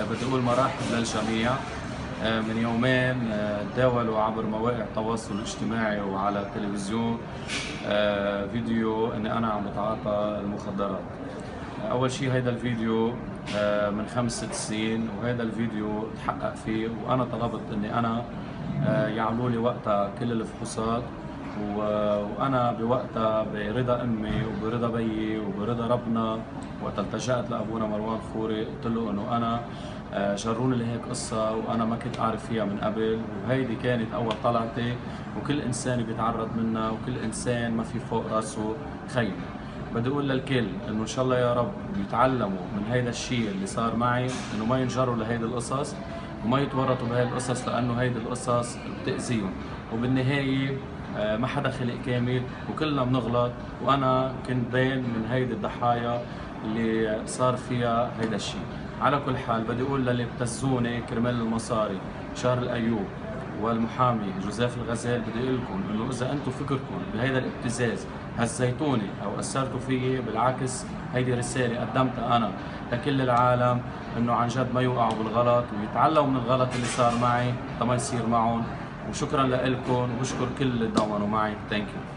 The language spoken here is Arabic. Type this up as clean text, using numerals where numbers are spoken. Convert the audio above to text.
بدي أقول مرحب للجميع. من يومين تداولوا عبر مواقع التواصل الاجتماعي وعلى التلفزيون فيديو إني أنا عم بتعاطى المخدرات. أول شيء هيدا الفيديو من 5 6 سنين، وهذا الفيديو تحقق فيه، وأنا طلبت إني أنا يعملوا لي وقتها كل الفحوصات، وانا بوقتها برضا امي وبرضا بيي وبرضا ربنا. وقت التجأت لابونا مروان خوري قلت له انه انا جروني لهيك قصه وانا ما كنت اعرف فيها من قبل، وهيدي كانت اول طلعتي، وكل انسان بيتعرض منها، وكل انسان ما في فوق راسه خيمه. بدي اقول للكل انه ان شاء الله يا رب يتعلموا من هيدا الشيء اللي صار معي، انه ما ينجروا لهيدي القصص وما يتورطوا بهي القصص، لانه هيدي القصص بتأذيهم. وبالنهايه ما حدا خلق كامل وكلنا بنغلط، وانا كنت بين من هيدي الضحايا اللي صار فيها هيدا الشيء. على كل حال بدي اقول للي ابتزوني كرمال المصاري، شهر الايوب والمحامي جوزيف الغزال، بدي اقول لكم انه اذا انتم فكركم بهيدا الابتزاز هزيتوني او اثرتوا فيي، بالعكس هيدي رساله قدمتها انا لكل العالم، انه عن جد ما يوقعوا بالغلط ويتعلموا من الغلط اللي صار معي ما يصير معهم. وشكرا لكم، وبشكر كل اللي ضمنوا معي. ثانك يو.